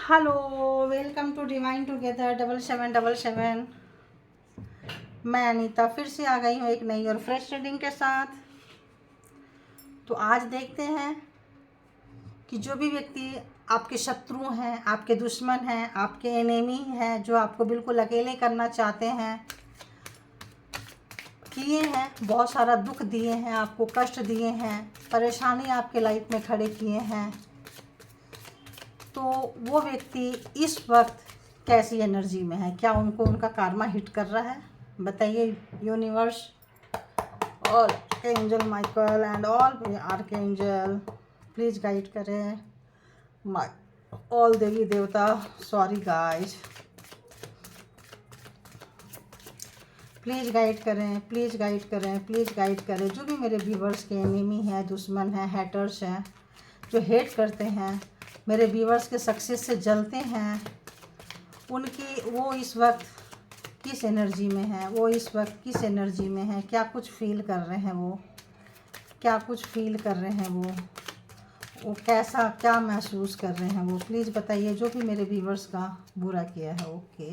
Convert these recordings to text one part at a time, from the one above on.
Hello, welcome to divine together 7777। मैं अनीता फिर से आ गई हूँ एक नई और फ्रेश रीडिंग के साथ। तो आज देखते हैं कि जो भी व्यक्ति आपके शत्रु हैं, आपके दुश्मन हैं, आपके एनिमी हैं, जो आपको बिल्कुल अकेले करना चाहते हैं, किए हैं, बहुत सारा दुख दिए हैं, आपको कष्ट दिए हैं, परेशानी आपके लाइफ में खड़े किए हैं, तो वो व्यक्ति इस वक्त कैसी एनर्जी में है? क्या उनको उनका कार्मा हिट कर रहा है? बताइए universe, all angel Michael and all archangel please guide करें। माय ऑल देवी देवता, सॉरी गाइस, प्लीज़ गाइड करें, प्लीज़ गाइड करें, प्लीज़ गाइड करें। जो भी मेरे व्यूवर्स के एनिमी हैं, दुश्मन हैं, हैटर्स हैं, जो हेट करते हैं, मेरे व्यूवर्स के सक्सेस से जलते हैं, उनकी वो इस वक्त किस एनर्जी में है? वो इस वक्त किस एनर्जी में है? क्या कुछ फील कर रहे हैं वो? क्या कुछ फील कर रहे हैं वो कैसा क्या महसूस कर रहे हैं वो? प्लीज़ बताइए जो भी मेरे व्यूवर्स का बुरा किया है। ओके,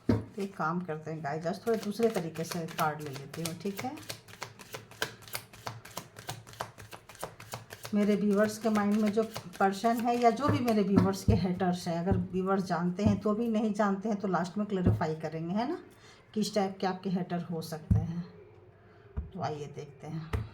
तो एक काम करते हैं गाइस, जस्ट थोड़े दूसरे तरीके से कार्ड ले लेती हूँ, ठीक है? मेरे व्यूवर्स के माइंड में जो पर्सन है, या जो भी मेरे व्यूवर्स के हेटर्स हैं, अगर व्यूवर्स जानते हैं तो भी, नहीं जानते हैं तो लास्ट में क्लैरिफाई करेंगे, है ना, किस टाइप के आपके हेटर हो सकते हैं। तो आइए देखते हैं।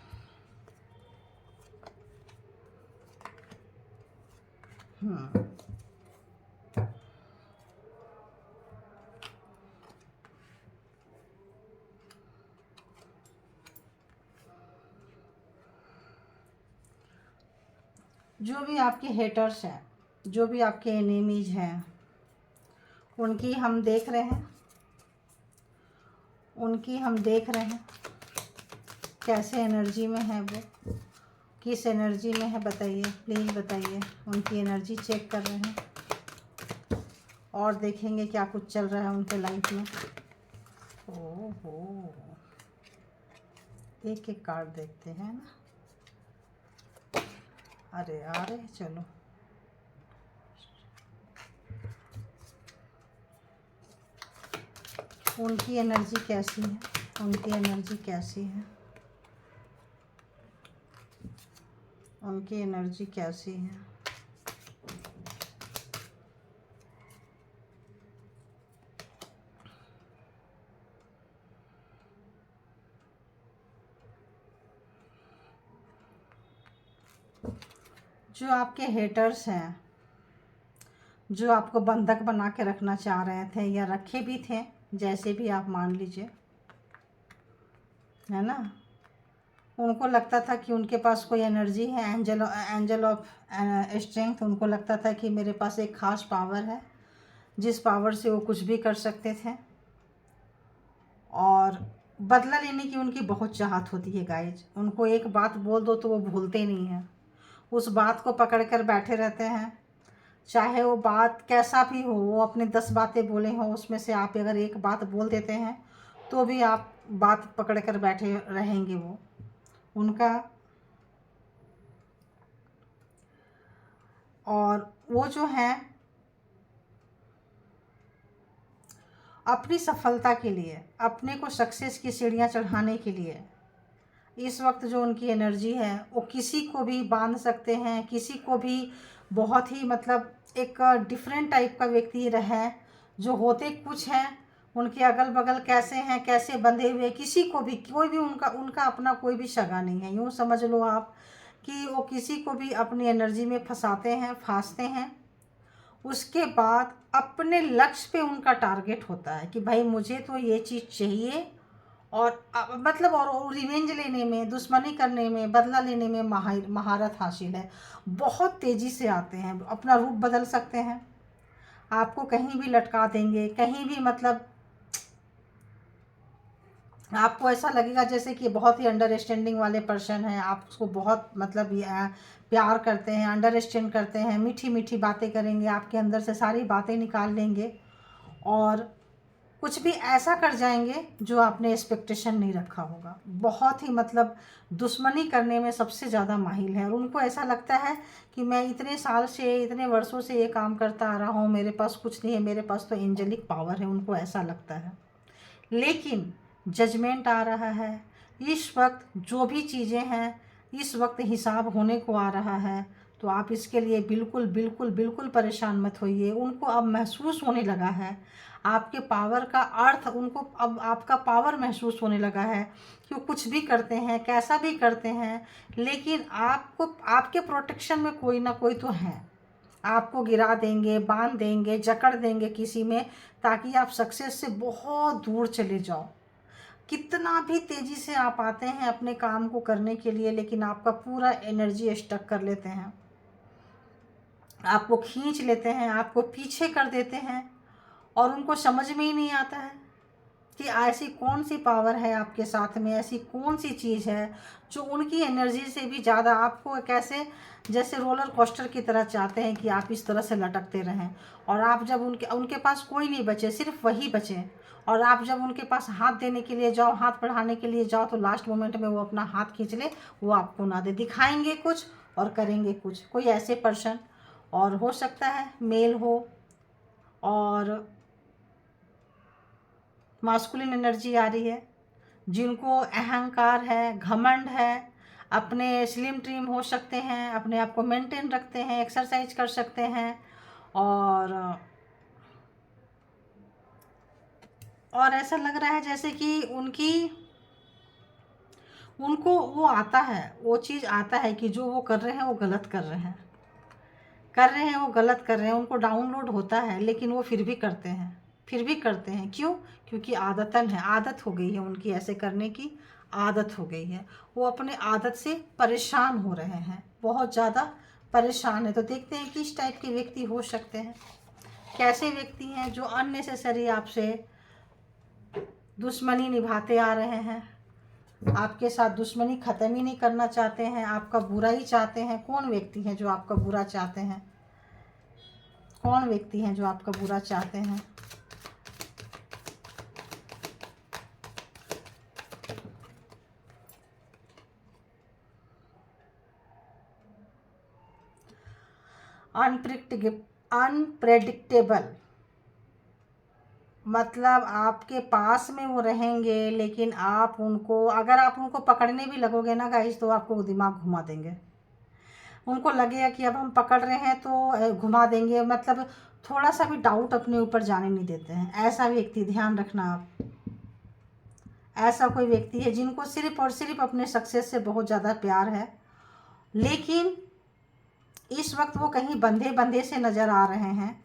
जो भी आपके हेटर्स हैं, जो भी आपके एनिमीज हैं, उनकी हम देख रहे हैं, उनकी हम देख रहे हैं कैसे एनर्जी में है वो, किस एनर्जी में है, बताइए प्लीज़ बताइए। उनकी एनर्जी चेक कर रहे हैं और देखेंगे क्या कुछ चल रहा है उनके लाइफ में। ओहो, एक एक कार्ड देखते हैं ना। अरे अरे चलो, उनकी एनर्जी कैसी है? उनकी एनर्जी कैसी है? उनकी एनर्जी कैसी है? जो आपके हेटर्स हैं, जो आपको बंधक बना के रखना चाह रहे थे या रखे भी थे, जैसे भी आप मान लीजिए, है ना, उनको लगता था कि उनके पास कोई एनर्जी है, एंजल ऑफ स्ट्रेंथ। उनको लगता था कि मेरे पास एक ख़ास पावर है, जिस पावर से वो कुछ भी कर सकते थे, और बदला लेने की उनकी बहुत चाहत होती है गाइज। उनको एक बात बोल दो तो वो भूलते नहीं हैं, उस बात को पकड़ कर बैठे रहते हैं, चाहे वो बात कैसा भी हो। वो अपने 10 बातें बोले हों, उसमें से आप अगर एक बात बोल देते हैं तो भी आप बात पकड़ कर बैठे रहेंगे। वो उनका, और वो जो हैं अपनी सफलता के लिए, अपने को सक्सेस की सीढ़ियाँ चढ़ाने के लिए, इस वक्त जो उनकी एनर्जी है, वो किसी को भी बांध सकते हैं, किसी को भी बहुत ही मतलब एक डिफरेंट टाइप का व्यक्ति रहे, जो होते कुछ हैं, उनके अगल बगल कैसे हैं, कैसे बंधे हुए, किसी को भी, कोई भी उनका उनका अपना कोई भी सगा नहीं है। यूँ समझ लो आप कि वो किसी को भी अपनी एनर्जी में फंसाते हैं, फांसते हैं। उसके बाद अपने लक्ष्य पे उनका टारगेट होता है कि भाई मुझे तो ये चीज़ चाहिए, और मतलब और रिवेंज लेने में, दुश्मनी करने में, बदला लेने में महारत हासिल है। बहुत तेज़ी से आते हैं, अपना रूप बदल सकते हैं, आपको कहीं भी लटका देंगे, कहीं भी, मतलब आपको ऐसा लगेगा जैसे कि बहुत ही अंडरस्टैंडिंग वाले पर्सन हैं, आप उसको बहुत मतलब प्यार करते हैं, अंडरस्टैंड करते हैं, मीठी मीठी बातें करेंगे, आपके अंदर से सारी बातें निकाल लेंगे, और कुछ भी ऐसा कर जाएंगे जो आपने एक्सपेक्टेशन नहीं रखा होगा। बहुत ही मतलब दुश्मनी करने में सबसे ज़्यादा माहिर है, और उनको ऐसा लगता है कि मैं इतने साल से, इतने वर्षों से ये काम करता आ रहा हूँ, मेरे पास कुछ नहीं है, मेरे पास तो एंजेलिक पावर है, उनको ऐसा लगता है। लेकिन जजमेंट आ रहा है इस वक्त, जो भी चीज़ें हैं इस वक्त हिसाब होने को आ रहा है, तो आप इसके लिए बिल्कुल बिल्कुल बिल्कुल परेशान मत होइए। उनको अब महसूस होने लगा है आपके पावर का अर्थ, उनको अब आपका पावर महसूस होने लगा है कि वो कुछ भी करते हैं, कैसा भी करते हैं, लेकिन आपको, आपके प्रोटेक्शन में कोई ना कोई तो है। आपको गिरा देंगे, बांध देंगे, जकड़ देंगे किसी में, ताकि आप सक्सेस से बहुत दूर चले जाओ। कितना भी तेज़ी से आप आते हैं अपने काम को करने के लिए, लेकिन आपका पूरा एनर्जी स्टक कर लेते हैं, आपको खींच लेते हैं, आपको पीछे कर देते हैं, और उनको समझ में ही नहीं आता है कि ऐसी कौन सी पावर है आपके साथ में, ऐसी कौन सी चीज़ है जो उनकी एनर्जी से भी ज़्यादा आपको कैसे, जैसे रोलर कोस्टर की तरह चाहते हैं कि आप इस तरह से लटकते रहें, और आप जब उनके उनके पास कोई नहीं बचे, सिर्फ वही बचे, और आप जब उनके पास हाथ देने के लिए जाओ, हाथ बढ़ाने के लिए जाओ, तो लास्ट मोमेंट में वो अपना हाथ खींच ले, वो आपको ना दे, दिखाएंगे कुछ और करेंगे कुछ। कोई ऐसे पर्सन, और हो सकता है मेल हो, और मास्कुलिन एनर्जी आ रही है, जिनको अहंकार है, घमंड है, अपने स्लिम ट्रिम हो सकते हैं, अपने आप को मेंटेन रखते हैं, एक्सरसाइज कर सकते हैं, और ऐसा लग रहा है जैसे कि उनको वो आता है, वो चीज़ आता है कि जो वो कर रहे हैं वो गलत कर रहे हैं, वो गलत कर रहे हैं, उनको डाउनलोड होता है, लेकिन वो फिर भी करते हैं, क्यों? क्योंकि आदतन है, आदत हो गई है उनकी, ऐसे करने की आदत हो गई है, वो अपने आदत से परेशान हो रहे हैं, बहुत ज़्यादा परेशान है। तो देखते हैं किस टाइप के व्यक्ति हो सकते हैं, कैसे व्यक्ति हैं जो अननेसेसरी आपसे दुश्मनी निभाते आ रहे हैं, आपके साथ दुश्मनी ख़त्म ही नहीं करना चाहते हैं, आपका बुरा ही चाहते हैं। कौन व्यक्ति हैं जो आपका बुरा चाहते हैं? कौन व्यक्ति हैं जो आपका बुरा चाहते हैं? अनप्रेडिक्टेबल, मतलब आपके पास में वो रहेंगे, लेकिन आप उनको, अगर आप उनको पकड़ने भी लगोगे ना गाइस, तो आपको दिमाग घुमा देंगे। उनको लगेगा कि अब हम पकड़ रहे हैं तो घुमा देंगे, मतलब थोड़ा सा भी डाउट अपने ऊपर जाने नहीं देते हैं। ऐसा व्यक्ति, ध्यान रखना आप, ऐसा कोई व्यक्ति है जिनको सिर्फ और सिर्फ अपने सक्सेस से बहुत ज़्यादा प्यार है, लेकिन इस वक्त वो कहीं बंधे बंधे से नज़र आ रहे हैं।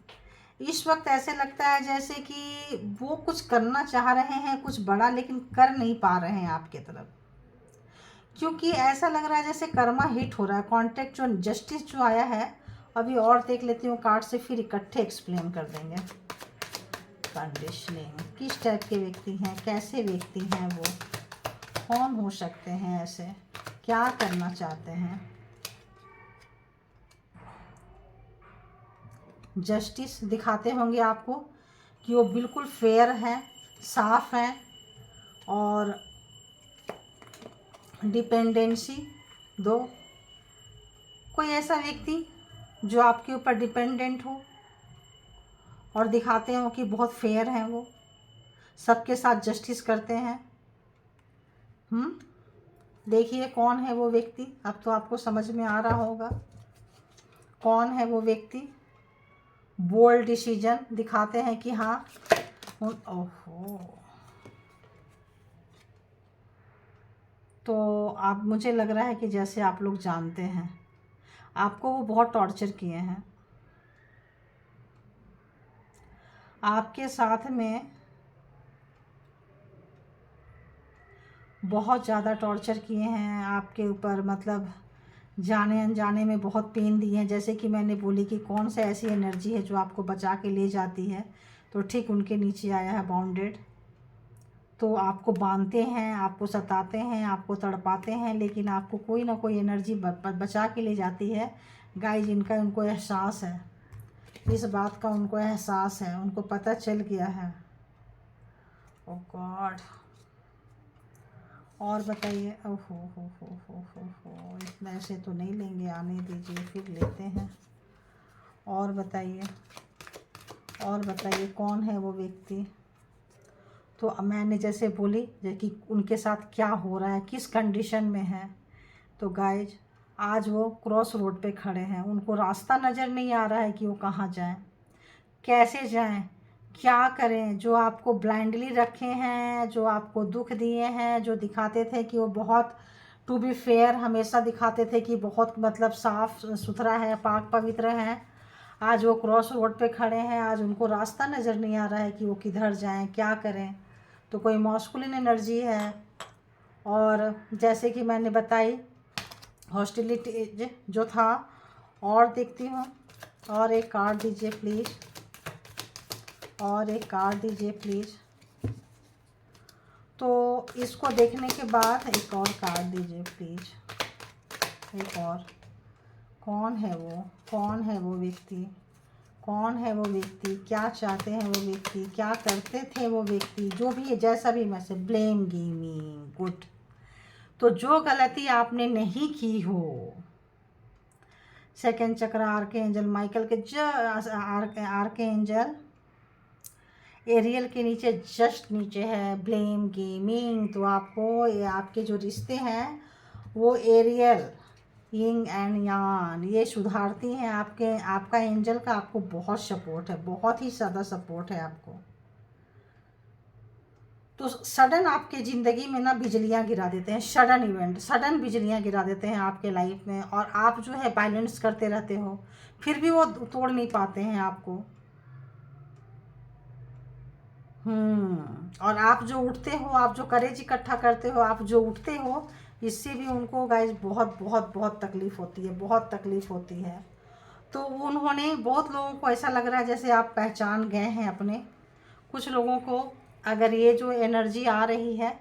इस वक्त ऐसे लगता है जैसे कि वो कुछ करना चाह रहे हैं कुछ बड़ा, लेकिन कर नहीं पा रहे हैं आपके तरफ, क्योंकि ऐसा लग रहा है जैसे कर्मा हिट हो रहा है। कॉन्ट्रैक्ट जो जस्टिस जो आया है, अभी और देख लेती हूँ कार्ड से, फिर इकट्ठे एक्सप्लेन कर देंगे। कंडीशनिंग, किस टाइप के व्यक्ति हैं, कैसे व्यक्ति हैं वो, कौन हो सकते हैं ऐसे, क्या करना चाहते हैं? जस्टिस दिखाते होंगे आपको कि वो बिल्कुल फेयर है, साफ है, और डिपेंडेंसी दो। कोई ऐसा व्यक्ति जो आपके ऊपर डिपेंडेंट हो, और दिखाते हो कि बहुत फेयर हैं, वो सबके साथ जस्टिस करते हैं। देखिए कौन है वो व्यक्ति, अब तो आपको समझ में आ रहा होगा कौन है वो व्यक्ति। बोल्ड डिसीजन दिखाते हैं कि हाँ, ओहो, तो आप, मुझे लग रहा है कि जैसे आप लोग जानते हैं, आपको वो बहुत टॉर्चर किए हैं, आपके साथ में बहुत ज़्यादा टॉर्चर किए हैं आपके ऊपर, मतलब जाने अनजाने में बहुत पेन दिए हैं। जैसे कि मैंने बोली कि कौन सा ऐसी एनर्जी है जो आपको बचा के ले जाती है, तो ठीक उनके नीचे आया है बाउंडेड। तो आपको बांधते हैं, आपको सताते हैं, आपको तड़पाते हैं, लेकिन आपको कोई ना कोई एनर्जी बचा के ले जाती है। गाइस, इनका, उनको एहसास है, इस बात का उनको एहसास है, उनको पता चल गया है। ओ गॉड, और बताइए। ओहो हो, इतना ऐसे तो नहीं लेंगे, आने दीजिए, फिर लेते हैं। और बताइए, और बताइए कौन है वो व्यक्ति। तो मैंने जैसे बोली कि उनके साथ क्या हो रहा है, किस कंडीशन में है। तो गाइज, आज वो क्रॉस रोड पे खड़े हैं, उनको रास्ता नज़र नहीं आ रहा है कि वो कहाँ जाएं, कैसे जाएं, क्या करें। जो आपको ब्लाइंडली रखे हैं, जो आपको दुख दिए हैं, जो दिखाते थे कि वो बहुत, टू बी फेयर, हमेशा दिखाते थे कि बहुत मतलब साफ़ सुथरा है, पाक पवित्र है, आज वो क्रॉस रोड पे खड़े हैं। आज उनको रास्ता नज़र नहीं आ रहा है कि वो किधर जाएं, क्या करें। तो कोई मॉस्कुलिन एनर्जी है। और जैसे कि मैंने बताई, हॉस्टिलिटी जो था। और देखती हूँ, और एक कार्ड दीजिए प्लीज़, और एक कार्ड दीजिए प्लीज़। तो इसको देखने के बाद एक और कार्ड दीजिए प्लीज़, एक और। कौन है वो, कौन है वो व्यक्ति, कौन है वो व्यक्ति, क्या चाहते हैं वो व्यक्ति, क्या करते थे वो व्यक्ति, जो भी है, जैसा भी मैसेज। Blame gaming, good. तो जो गलती आपने नहीं की हो, सेकंड चक्र आर्के एंजल माइकल के आर्के एंजल एरियल के नीचे, जस्ट नीचे है ब्लेम गेमिंग। तो आपको ये आपके जो रिश्ते हैं वो एरियल, यिंग एंड यान, ये सुधारती हैं। आपका एंजल का आपको बहुत सपोर्ट है, बहुत ही ज़्यादा सपोर्ट है आपको। तो सडन आपके ज़िंदगी में ना बिजलियाँ गिरा देते हैं, सडन इवेंट, सडन बिजलियाँ गिरा देते हैं आपके लाइफ में। और आप जो है बैलेंस करते रहते हो, फिर भी वो तोड़ नहीं पाते हैं आपको। और आप जो उठते हो, आप जो करेज इकट्ठा करते हो, आप जो उठते हो, इससे भी उनको गाइस बहुत बहुत बहुत तकलीफ़ होती है, बहुत तकलीफ़ होती है। तो उन्होंने, बहुत लोगों को ऐसा लग रहा है जैसे आप पहचान गए हैं अपने। कुछ लोगों को अगर ये जो एनर्जी आ रही है,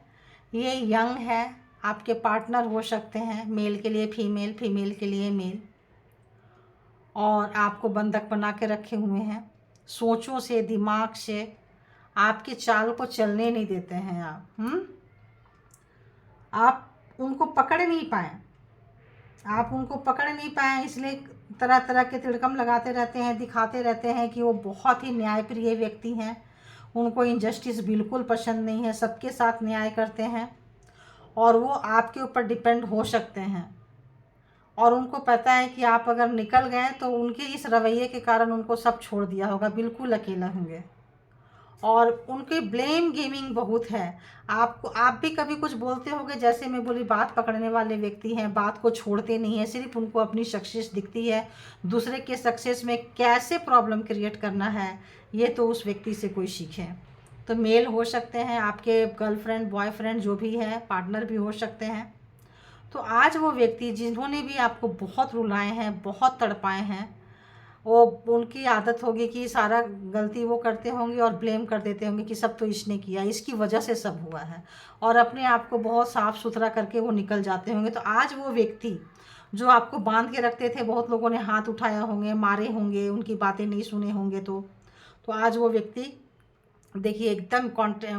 ये यंग है, आपके पार्टनर हो सकते हैं, मेल के लिए फीमेल, फीमेल के लिए मेल, और आपको बंधक बना के रखे हुए हैं सोचों से, दिमाग से। आपकी चाल को चलने नहीं देते हैं आप उनको पकड़ नहीं पाए, आप उनको पकड़ नहीं पाए, इसलिए तरह तरह के तिड़कम लगाते रहते हैं, दिखाते रहते हैं कि वो बहुत ही न्यायप्रिय व्यक्ति हैं। उनको इनजस्टिस बिल्कुल पसंद नहीं है, सबके साथ न्याय करते हैं, और वो आपके ऊपर डिपेंड हो सकते हैं। और उनको पता है कि आप अगर निकल गए तो उनके इस रवैये के कारण उनको सब छोड़ दिया होगा, बिल्कुल अकेला होंगे। और उनके ब्लेम गेमिंग बहुत है। आपको, आप भी कभी कुछ बोलते होगे, जैसे मैं बोली, बात पकड़ने वाले व्यक्ति हैं, बात को छोड़ते नहीं है, सिर्फ उनको अपनी सक्सेस दिखती है। दूसरे के सक्सेस में कैसे प्रॉब्लम क्रिएट करना है, ये तो उस व्यक्ति से कोई सीखे। तो मेल हो सकते हैं, आपके गर्लफ्रेंड, बॉयफ्रेंड, जो भी है, पार्टनर भी हो सकते हैं। तो आज वो व्यक्ति जिन्होंने भी आपको बहुत रुलाए हैं, बहुत तड़पाए हैं, वो, उनकी आदत होगी कि सारा गलती वो करते होंगे और ब्लेम कर देते होंगे कि सब तो इसने किया, इसकी वजह से सब हुआ है, और अपने आप को बहुत साफ़ सुथरा करके वो निकल जाते होंगे। तो आज वो व्यक्ति जो आपको बांध के रखते थे, बहुत लोगों ने हाथ उठाया होंगे, मारे होंगे, उनकी बातें नहीं सुने होंगे, तो आज वो व्यक्ति देखिए एकदम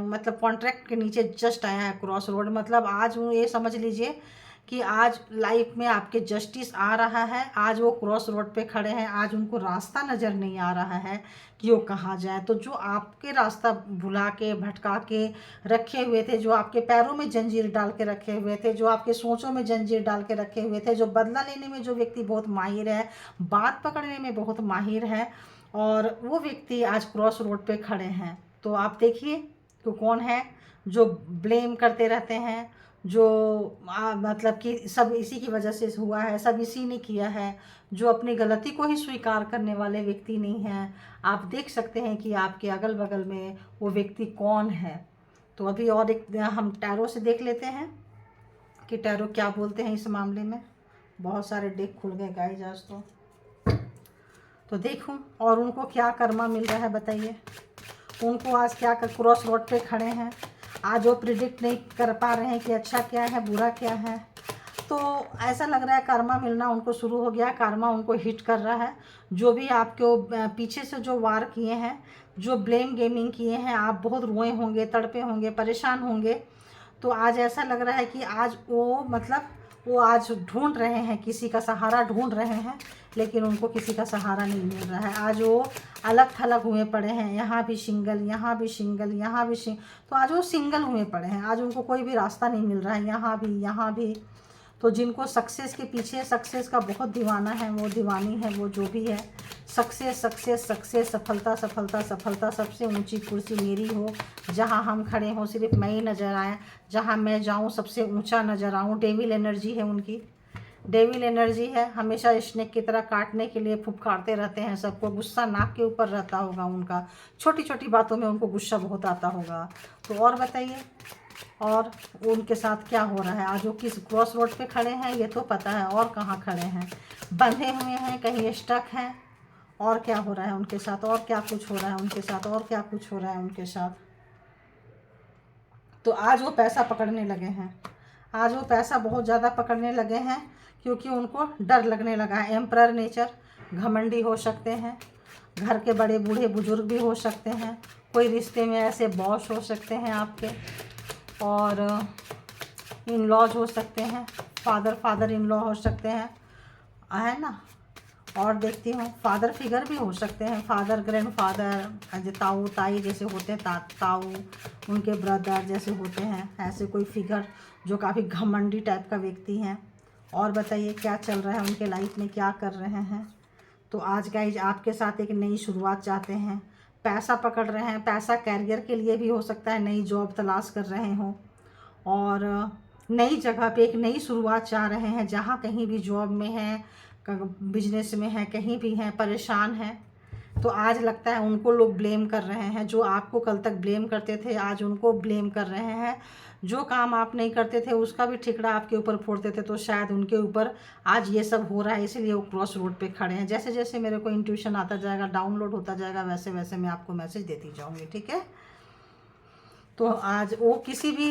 मतलब कॉन्ट्रैक्ट के नीचे जस्ट आया है क्रॉस रोड। मतलब आज वो, ये समझ लीजिए कि आज लाइफ में आपके जस्टिस आ रहा है। आज वो क्रॉस रोड पे खड़े हैं, आज उनको रास्ता नज़र नहीं आ रहा है कि वो कहाँ जाए। तो जो आपके रास्ता भुला के, भटका के रखे हुए थे, जो आपके पैरों में जंजीर डाल के रखे हुए थे, जो आपके सोचों में जंजीर डाल के रखे हुए थे, जो बदला लेने में जो व्यक्ति बहुत माहिर है, बात पकड़ने में बहुत माहिर है, और वो व्यक्ति आज क्रॉस रोड पे खड़े हैं। तो आप देखिए तो कौन है जो ब्लेम करते रहते हैं, जो मतलब कि सब इसी की वजह से हुआ है, सब इसी ने किया है, जो अपनी गलती को ही स्वीकार करने वाले व्यक्ति नहीं हैं। आप देख सकते हैं कि आपके अगल बगल में वो व्यक्ति कौन है। तो अभी और एक हम टैरो से देख लेते हैं कि टैरो क्या बोलते हैं इस मामले में। बहुत सारे डेक खुल गए गाइस आज तो देखूं और उनको क्या कर्मा मिल रहा है, बताइए। उनको आज क्या क्रॉस रोड पे खड़े हैं, आज वो प्रिडिक्ट नहीं कर पा रहे हैं कि अच्छा क्या है, बुरा क्या है। तो ऐसा लग रहा है कर्मा मिलना उनको शुरू हो गया, कर्मा उनको हिट कर रहा है। जो भी आपके पीछे से जो वार किए हैं, जो ब्लेम गेमिंग किए हैं, आप बहुत रोए होंगे, तड़पे होंगे, परेशान होंगे। तो आज ऐसा लग रहा है कि आज वो मतलब वो आज ढूंढ रहे हैं, किसी का सहारा ढूंढ रहे हैं, लेकिन उनको किसी का सहारा नहीं मिल रहा है। आज वो अलग थलग हुए पड़े हैं, यहाँ भी सिंगल, यहाँ भी सिंगल, यहाँ भी तो आज वो सिंगल हुए पड़े हैं। आज उनको कोई भी रास्ता नहीं मिल रहा है, यहाँ भी यहाँ भी। तो जिनको सक्सेस के पीछे, सक्सेस का बहुत दीवाना है, वो दीवानी है, वो जो भी है, सक्सेस सक्सेस सक्सेस, सफलता सफलता सफलता, सबसे ऊंची कुर्सी मेरी हो, जहां हम खड़े हों सिर्फ मैं ही नज़र आए, जहां मैं जाऊं सबसे ऊंचा नज़र आऊं। डेविल एनर्जी है उनकी, डेविल एनर्जी है, हमेशा स्नेक की तरह काटने के लिए फुफकारते रहते हैं सबको। गुस्सा नाक के ऊपर रहता होगा उनका, छोटी छोटी बातों में उनको गुस्सा बहुत आता होगा। तो और बताइए, और उनके साथ क्या हो रहा है? आज वो किस क्रॉस रोड पे खड़े हैं ये तो पता है, और कहाँ खड़े हैं? बंधे हुए हैं, कहीं स्टक हैं, और क्या हो रहा है उनके साथ? और क्या कुछ हो रहा है उनके साथ? और क्या कुछ हो रहा है उनके साथ? तो आज वो पैसा पकड़ने लगे हैं, आज वो पैसा बहुत ज़्यादा पकड़ने लगे हैं, क्योंकि उनको डर लगने लगा है। एम्परर नेचर, घमंडी हो सकते हैं, घर के बड़े बूढ़े बुजुर्ग भी हो सकते हैं, कोई रिश्ते में ऐसे बॉस हो सकते हैं आपके, और इन लॉज हो सकते हैं, फादर इन लॉ हो सकते हैं, है ना। और देखती हूँ फादर फिगर भी हो सकते हैं, फादर ग्रैंडफादर, ताऊ ताई जैसे होते हैं, ताऊ उनके ब्रदर जैसे होते हैं, ऐसे कोई फिगर जो काफ़ी घमंडी टाइप का व्यक्ति हैं। और बताइए क्या चल रहा है उनके लाइफ में, क्या कर रहे हैं? तो आज गाइज आपके साथ एक नई शुरुआत चाहते हैं, पैसा पकड़ रहे हैं। पैसा कैरियर के लिए भी हो सकता है, नई जॉब तलाश कर रहे हो, और नई जगह पे एक नई शुरुआत चाह रहे हैं, जहाँ कहीं भी जॉब में है, बिजनेस में है, कहीं भी हैं, परेशान हैं। तो आज लगता है उनको लोग ब्लेम कर रहे हैं, जो आपको कल तक ब्लेम करते थे आज उनको ब्लेम कर रहे हैं। जो काम आप नहीं करते थे उसका भी ठिकरा आपके ऊपर फोड़ते थे, तो शायद उनके ऊपर आज ये सब हो रहा है, इसीलिए वो क्रॉस रोड पे खड़े हैं। जैसे जैसे मेरे को इंट्यूशन आता जाएगा, डाउनलोड होता जाएगा, वैसे वैसे मैं आपको मैसेज देती जाऊँगी, ठीक है। तो आज वो किसी भी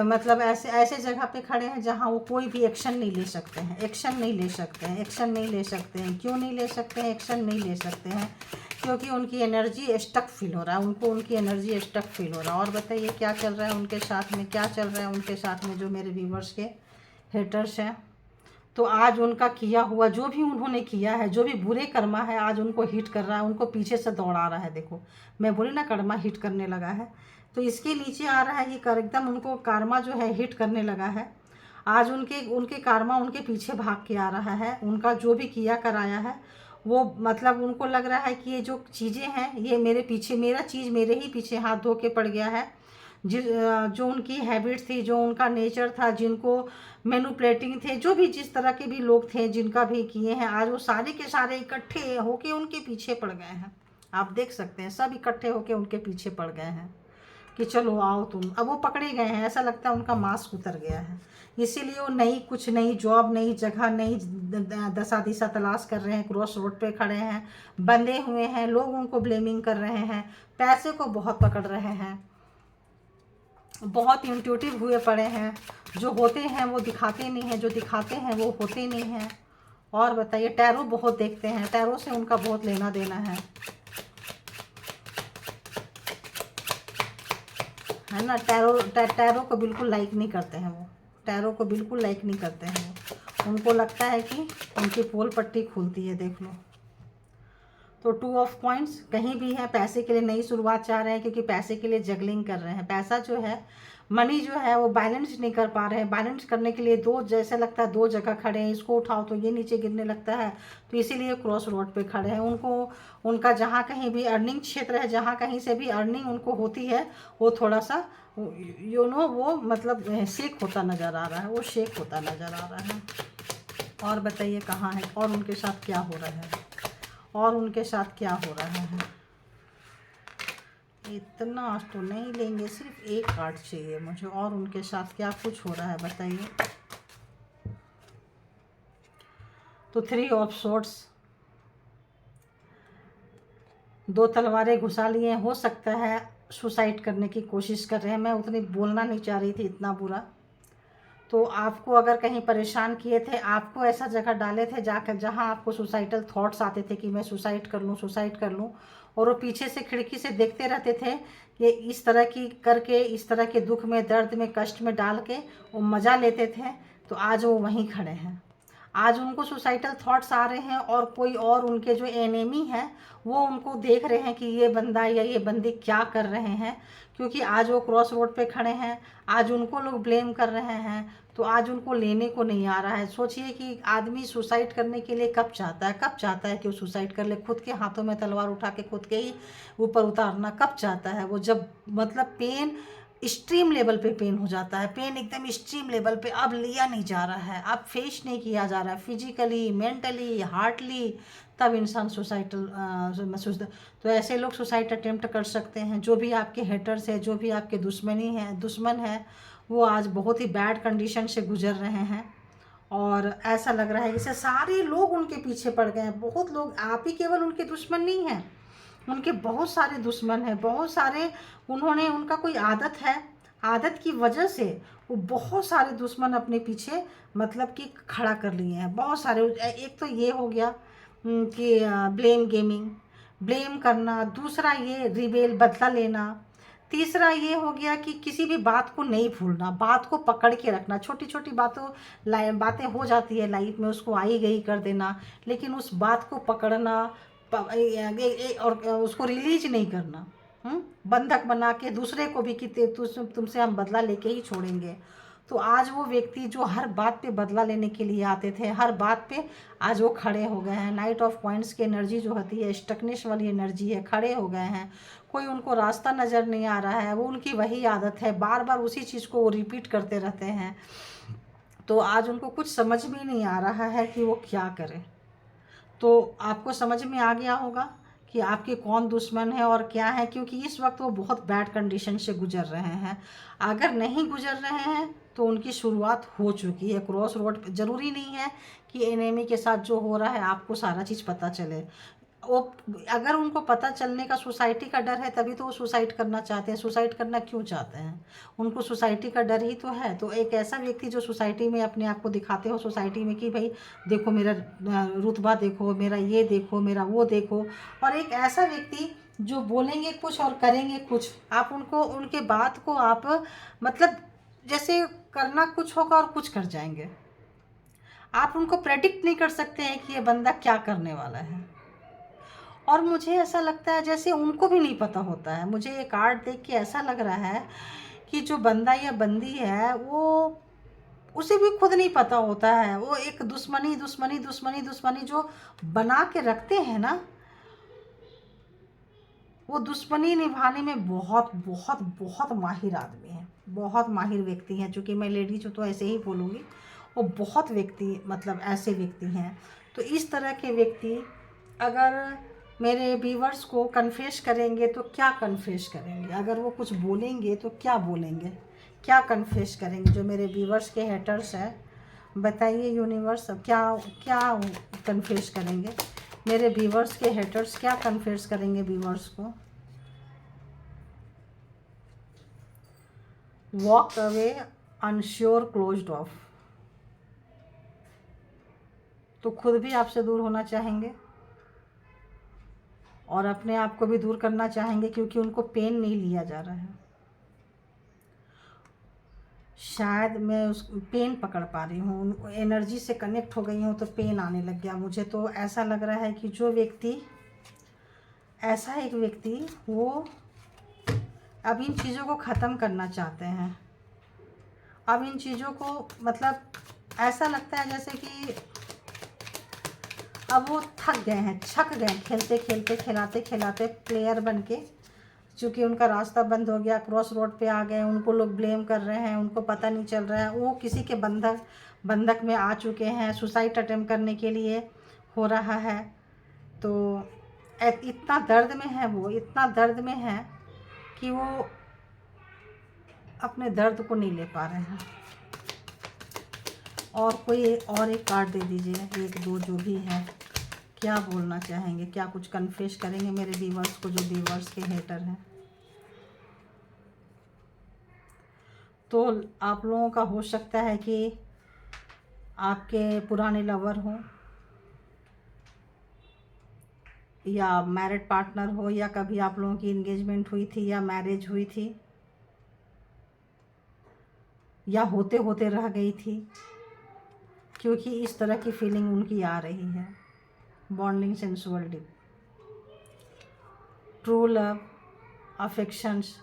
मतलब ऐसे जगह पे खड़े हैं जहाँ वो कोई भी एक्शन नहीं ले सकते हैं, एक्शन नहीं ले सकते हैं, एक्शन नहीं ले सकते हैं। क्यों नहीं ले सकते हैं एक्शन? नहीं ले सकते हैं क्योंकि उनकी एनर्जी स्टक फील हो रहा है, उनको उनकी एनर्जी स्टक फील हो रहा है। और बताइए क्या चल रहा है उनके साथ में, क्या चल रहा है उनके साथ में, जो मेरे व्यूवर्स के हेटर्स हैं। तो आज उनका किया हुआ जो भी उन्होंने किया है, जो भी बुरे कर्मा है, आज उनको हिट कर रहा है, उनको पीछे से दौड़ा रहा है। देखो मैं बोली ना, कर्मा हिट करने लगा है, तो इसके नीचे आ रहा है ये एकदम उनको कार्मा जो है हिट करने लगा है। आज उनके कार्मा उनके पीछे भाग के आ रहा है। उनका जो भी किया कराया है वो मतलब उनको लग रहा है कि ये जो चीज़ें हैं ये मेरे पीछे, मेरा चीज़ मेरे ही पीछे हाथ धो के पड़ गया है। जो उनकी हैबिट थी, जो उनका नेचर था, जिनको मैनिपुलेटिंग थे, जो भी जिस तरह के भी लोग थे जिनका भी किए हैं, आज वो सारे के सारे इकट्ठे होके उनके पीछे पड़ गए हैं। आप देख सकते हैं सब इकट्ठे होके उनके पीछे पड़ गए हैं कि चलो आओ तुम। अब वो पकड़े गए हैं, ऐसा लगता है उनका मास्क उतर गया है, इसीलिए वो नई जॉब, नई जगह, नई दशा दिशा तलाश कर रहे हैं। क्रॉस रोड पे खड़े हैं, बंधे हुए हैं, लोग उनको ब्लेमिंग कर रहे हैं, पैसे को बहुत पकड़ रहे हैं, बहुत इंट्यूटिव हुए पड़े हैं। जो होते हैं वो दिखाते नहीं हैं, जो दिखाते हैं वो होते नहीं हैं। और बताइए टैरो बहुत देखते हैं, टैरो से उनका बहुत लेना देना है ना। टैरो को बिल्कुल लाइक नहीं करते हैं वो, टैरो को बिल्कुल लाइक नहीं करते हैं वो। उनको लगता है कि उनकी पोल पट्टी खुलती है, देख लो। तो 2 ऑफ कॉइंस कहीं भी है, पैसे के लिए नई शुरुआत चाह रहे हैं, क्योंकि पैसे के लिए जगलिंग कर रहे हैं। पैसा जो है, मनी जो है वो बैलेंस नहीं कर पा रहे हैं। बैलेंस करने के लिए जैसे लगता है दो जगह खड़े हैं, इसको उठाओ तो ये नीचे गिरने लगता है, तो इसीलिए क्रॉस रोड पे खड़े हैं। उनका जहाँ कहीं भी अर्निंग क्षेत्र है, जहाँ कहीं से भी अर्निंग उनको होती है, वो थोड़ा सा वो मतलब शेक होता नज़र आ रहा है, वो शेक होता नज़र आ रहा है। और बताइए कहाँ है, और उनके साथ क्या हो रहा है, और उनके साथ क्या हो रहा है। इतना तो नहीं लेंगे, सिर्फ एक कार्ड चाहिए मुझे। और उनके साथ क्या कुछ हो रहा है बताइए। तो 3 ऑफ सोर्ड्स, 2 तलवारें घुसा लिए, हो सकता है सुसाइड करने की कोशिश कर रहे हैं। मैं उतनी बोलना नहीं चाह रही थी इतना बुरा, तो आपको अगर कहीं परेशान किए थे, आपको ऐसा जगह डाले थे जाकर जहाँ आपको सुसाइडल थॉट्स आते थे कि मैं सुसाइड कर लूँ, सुसाइड कर लूँ, और वो पीछे से खिड़की से देखते रहते थे कि इस तरह की करके, इस तरह के दुख में, दर्द में, कष्ट में डाल के वो मज़ा लेते थे। तो आज वो वहीं खड़े हैं। आज उनको सुसाइडल थॉट्स आ रहे हैं और कोई और उनके जो एनिमी है वो उनको देख रहे हैं कि ये बंदा या ये बंदी क्या कर रहे हैं, क्योंकि आज वो क्रॉस रोड पे खड़े हैं। आज उनको लोग ब्लेम कर रहे हैं, तो आज उनको लेने को नहीं आ रहा है। सोचिए कि आदमी सुसाइड करने के लिए कब चाहता है, कब चाहता है कि वो सुसाइड कर ले, खुद के हाथों में तलवार उठा के खुद के ही ऊपर उतारना कब चाहता है वो, जब मतलब पेन एक्सट्रीम लेवल पे पेन हो जाता है, पेन एकदम एक्सट्रीम लेवल पे अब लिया नहीं जा रहा है, अब फेस नहीं किया जा रहा है फिजिकली, मेंटली, हार्टली, तब इंसान सुसाइडल तो ऐसे लोग सुसाइड अटेम्प्ट कर सकते हैं। जो भी आपके हेटर्स है, जो भी आपके दुश्मन है, वो आज बहुत ही बैड कंडीशन से गुजर रहे हैं। और ऐसा लग रहा है जैसे सारे लोग उनके पीछे पड़ गए हैं। बहुत लोग, आप ही केवल उनके दुश्मन नहीं हैं, उनके बहुत सारे दुश्मन हैं, बहुत सारे, उन्होंने, उनका कोई आदत है, आदत की वजह से वो बहुत सारे दुश्मन अपने पीछे मतलब कि खड़ा कर लिए हैं, बहुत सारे। एक तो ये हो गया कि ब्लेम गेमिंग, ब्लेम करना, दूसरा ये रिबेल, बदला लेना, तीसरा ये हो गया कि किसी भी बात को नहीं भूलना, बात को पकड़ के रखना। छोटी छोटी बातें हो जाती है लाइफ में, उसको आई गई कर देना, लेकिन उस बात को पकड़ना और उसको रिलीज नहीं करना, बंधक बना के दूसरे को भी कि तुमसे हम बदला लेके ही छोड़ेंगे। तो आज वो व्यक्ति जो हर बात पे बदला लेने के लिए आते थे, हर बात पे आज वो खड़े हो गए हैं। नाइट ऑफ कॉइंस की एनर्जी जो होती है, स्टकनेस वाली एनर्जी है, खड़े हो गए हैं। कोई उनको रास्ता नज़र नहीं आ रहा है, वो उनकी वही आदत है, बार बार उसी चीज़ को वो रिपीट करते रहते हैं। तो आज उनको कुछ समझ में नहीं आ रहा है कि वो क्या करें। तो आपको समझ में आ गया होगा कि आपके कौन दुश्मन है और क्या है, क्योंकि इस वक्त वो बहुत बैड कंडीशन से गुजर रहे हैं। अगर नहीं गुजर रहे हैं तो उनकी शुरुआत हो चुकी है क्रॉस रोड पे। ज़रूरी नहीं है कि एनिमी के साथ जो हो रहा है आपको सारा चीज़ पता चले। वो, अगर उनको पता चलने का सोसाइटी का डर है तभी तो वो सुसाइड करना चाहते हैं। सुसाइड करना क्यों चाहते हैं? उनको सोसाइटी का डर ही तो है। तो एक ऐसा व्यक्ति जो सोसाइटी में अपने आप को दिखाते हो सोसाइटी में कि भाई देखो मेरा रुतबा, देखो मेरा ये, देखो मेरा वो, देखो, और एक ऐसा व्यक्ति जो बोलेंगे कुछ और करेंगे कुछ, आप उनको, उनके बात को आप मतलब जैसे करना कुछ होगा और कुछ कर जाएंगे। आप उनको प्रेडिक्ट नहीं कर सकते हैं कि ये बंदा क्या करने वाला है। और मुझे ऐसा लगता है जैसे उनको भी नहीं पता होता है। मुझे ये कार्ड देख के ऐसा लग रहा है कि जो बंदा या बंदी है वो, उसे भी खुद नहीं पता होता है। वो एक दुश्मनी दुश्मनी दुश्मनी दुश्मनी जो बना के रखते हैं ना, वो दुश्मनी निभाने में बहुत बहुत बहुत माहिर आदमी है, बहुत माहिर व्यक्ति हैं। चूँकि मैं लेडीज हूँ तो ऐसे ही बोलूँगी, वो बहुत व्यक्ति मतलब ऐसे व्यक्ति हैं। तो इस तरह के व्यक्ति अगर मेरे व्यूवर्स को कन्फेस करेंगे तो क्या कन्फेस करेंगे, अगर वो कुछ बोलेंगे तो क्या बोलेंगे, क्या कन्फेस करेंगे? जो मेरे व्यूवर्स के हेटर्स हैं, बताइए यूनिवर्स अब क्या क्या कन्फेस करेंगे मेरे व्यूवर्स के हेटर्स, क्या कन्फेस करेंगे व्यूवर्स को? Walk away, unsure, closed of. तो खुद भी आपसे दूर होना चाहेंगे और अपने आप को भी दूर करना चाहेंगे, क्योंकि उनको पेन नहीं लिया जा रहा है। शायद मैं उस पेन पकड़ पा रही हूँ, एनर्जी से कनेक्ट हो गई हूँ तो पेन आने लग गया मुझे। तो ऐसा लग रहा है कि जो व्यक्ति, ऐसा एक व्यक्ति, वो अब इन चीज़ों को ख़त्म करना चाहते हैं। अब इन चीज़ों को मतलब ऐसा लगता है जैसे कि अब वो थक गए हैं, छक गए, खेलते खेलते, खिलाते खिलाते, प्लेयर बन के। चूँकि उनका रास्ता बंद हो गया, क्रॉस रोड पे आ गए, उनको लोग ब्लेम कर रहे हैं, उनको पता नहीं चल रहा है, वो किसी के बंधक में आ चुके हैं, सुसाइड अटेम्प्ट करने के लिए हो रहा है। तो इतना दर्द में है वो, इतना दर्द में है कि वो अपने दर्द को नहीं ले पा रहे हैं। और कोई और एक कार्ड दे दीजिए, एक दो जो भी है, क्या बोलना चाहेंगे, क्या कुछ कन्फेस करेंगे मेरे व्यूवर्स को, जो व्यूवर्स के हेटर हैं। तो आप लोगों का हो सकता है कि आपके पुराने लवर हों या मैरिड पार्टनर हो, या कभी आप लोगों की इंगेजमेंट हुई थी या मैरिज हुई थी या होते होते रह गई थी, क्योंकि इस तरह की फीलिंग उनकी आ रही है। Bonding, sensuality, true love, affections,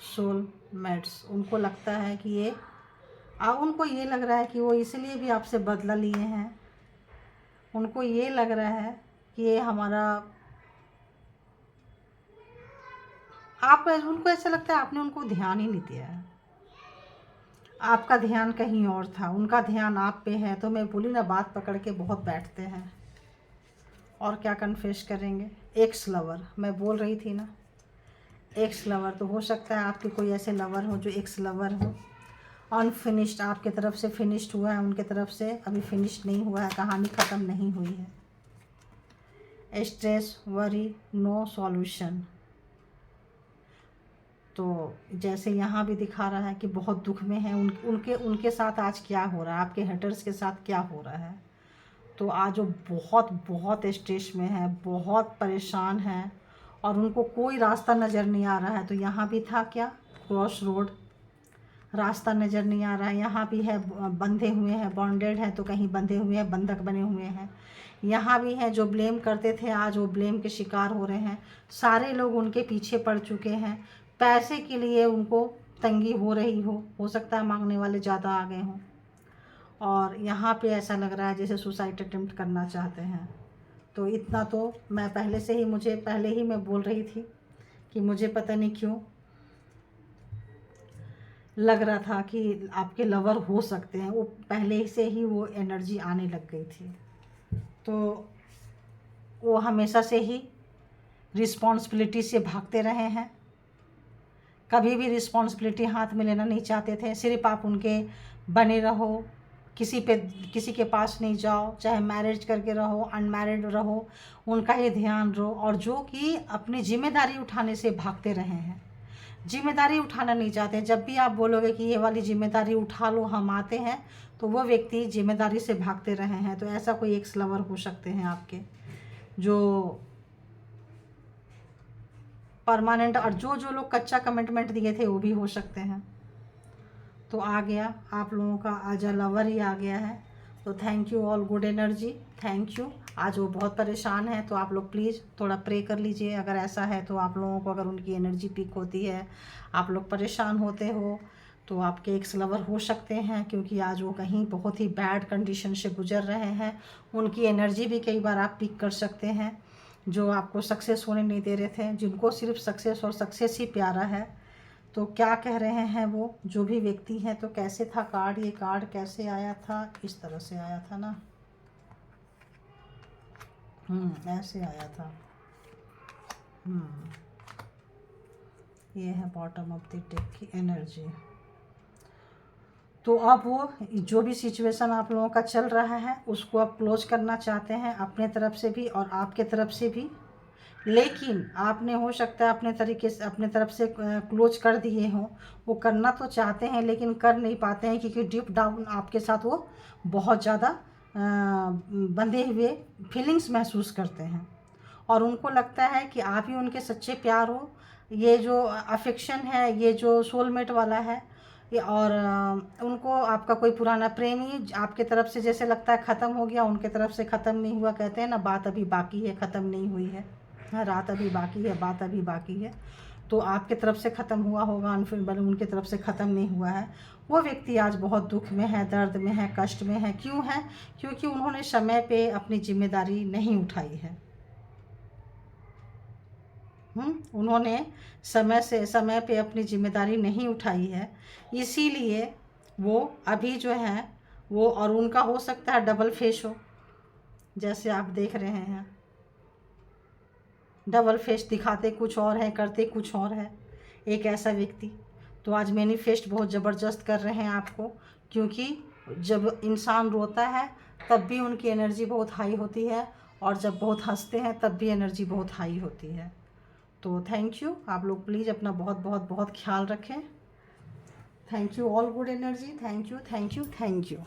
soul mates, उनको लगता है कि ये उनको ये लग रहा है कि वो इसलिए भी आपसे बदला लिए हैं। उनको ये लग रहा है कि ये हमारा, उनको ऐसा लगता है आपने उनको ध्यान ही नहीं दिया है, आपका ध्यान कहीं और था, उनका ध्यान आप पे है। तो मैं बोली ना, बात पकड़ के बहुत बैठते हैं। और क्या कन्फेस करेंगे? एक्स लवर, मैं बोल रही थी ना, एक्स लवर। तो हो सकता है आपके कोई ऐसे लवर हो जो एक्स लवर हो, अनफिनिश्ड, आपके तरफ से फिनिश्ड हुआ है, उनके तरफ से अभी फिनिश्ड नहीं हुआ है, कहानी ख़त्म नहीं हुई है। Stress, worry, no solution. तो जैसे यहाँ भी दिखा रहा है कि बहुत दुख में है, उनके साथ आज क्या हो रहा है, आपके हेटर्स के साथ क्या हो रहा है। तो आज वो बहुत बहुत स्ट्रेस में है, बहुत परेशान है, और उनको कोई रास्ता नज़र नहीं आ रहा है। तो यहाँ भी था क्या, क्रॉस रोड, रास्ता नज़र नहीं आ रहा है। यहाँ भी है बंधे हुए हैं, बॉन्डेड है, तो कहीं बंधे हुए हैं, बंधक बने हुए हैं। यहाँ भी है जो ब्लेम करते थे, आज वो ब्लेम के शिकार हो रहे हैं। सारे लोग उनके पीछे पड़ चुके हैं, पैसे के लिए उनको तंगी हो रही हो सकता है मांगने वाले ज़्यादा आ गए हों। और यहाँ पे ऐसा लग रहा है जैसे सुसाइड अटेम्प्ट करना चाहते हैं। तो इतना तो मैं पहले ही मैं बोल रही थी कि मुझे पता नहीं क्यों लग रहा था कि आपके लवर हो सकते हैं, वो पहले से ही वो एनर्जी आने लग गई थी। तो वो हमेशा से ही रिस्पॉन्सिबिलिटी से भागते रहे हैं, कभी भी रिस्पॉन्सिबिलिटी हाथ में लेना नहीं चाहते थे। सिर्फ आप उनके बने रहो, किसी के पास नहीं जाओ, चाहे मैरिज करके रहो, अनमैरिड रहो, उनका ही ध्यान रहो। और जो कि अपनी जिम्मेदारी उठाने से भागते रहे हैं, जिम्मेदारी उठाना नहीं चाहते। जब भी आप बोलोगे कि ये वाली जिम्मेदारी उठा लो, हम आते हैं, तो वो व्यक्ति जिम्मेदारी से भागते रहे हैं। तो ऐसा कोई एक्स लवर हो सकते हैं आपके, जो परमानेंट, और जो लोग कच्चा कमिटमेंट दिए थे वो भी हो सकते हैं। तो आ गया आप लोगों का आज लवर ही आ गया है। तो thank you all, good energy, thank you. आज वो बहुत परेशान है, तो आप लोग प्लीज़ थोड़ा प्रे कर लीजिए। अगर ऐसा है तो आप लोगों को, अगर उनकी एनर्जी पीक होती है, आप लोग परेशान होते हो, तो आपके एक्स लवर हो सकते हैं, क्योंकि आज वो कहीं बहुत ही बैड कंडीशन से गुजर रहे हैं। उनकी एनर्जी भी कई बार आप पिक कर सकते हैं, जो आपको सक्सेस होने नहीं दे रहे थे, जिनको सिर्फ सक्सेस और सक्सेस ही प्यारा है। तो क्या कह रहे हैं वो जो भी व्यक्ति हैं। तो कैसे था कार्ड, ये कार्ड कैसे आया था, इस तरह से आया था ना, ऐसे आया था। ये है बॉटम ऑफ द डेक की एनर्जी। तो अब वो जो भी सिचुएशन आप लोगों का चल रहा है, उसको आप क्लोज करना चाहते हैं, अपने तरफ से भी और आपके तरफ से भी। लेकिन आपने हो सकता है अपने तरीके से, अपने तरफ से क्लोज कर दिए हों, वो करना तो चाहते हैं लेकिन कर नहीं पाते हैं, क्योंकि डीप डाउन आपके साथ वो बहुत ज़्यादा बंधे हुए फीलिंग्स महसूस करते हैं। और उनको लगता है कि आप ही उनके सच्चे प्यार हो। ये जो अफेक्शन है, ये जो सोलमेट वाला है, ये, और उनको आपका कोई पुराना प्रेमी आपके तरफ से जैसे लगता है ख़त्म हो गया, उनके तरफ से ख़त्म नहीं हुआ। कहते हैं ना, बात अभी बाकी है, ख़त्म नहीं हुई है, रात अभी बाकी है, बात अभी बाकी है। तो आपके तरफ से ख़त्म हुआ होगा, फिर उनके तरफ से ख़त्म नहीं हुआ है। वो व्यक्ति आज बहुत दुख में है, दर्द में है, कष्ट में है। क्यों है? क्योंकि उन्होंने समय पे अपनी जिम्मेदारी नहीं उठाई है। उन्होंने समय पे अपनी जिम्मेदारी नहीं उठाई है, इसीलिए वो अभी जो है वो, और उनका हो सकता है डबल फेस हो, जैसे आप देख रहे हैं, डबल फेस, दिखाते कुछ और है, करते कुछ और है, एक ऐसा व्यक्ति। तो आज मैनिफेस्ट बहुत ज़बरदस्त कर रहे हैं आपको, क्योंकि जब इंसान रोता है तब भी उनकी एनर्जी बहुत हाई होती है, और जब बहुत हंसते हैं तब भी एनर्जी बहुत हाई होती है। तो थैंक यू, आप लोग प्लीज़ अपना बहुत बहुत बहुत ख्याल रखें। Thank you all good energy, thank you thank you thank you.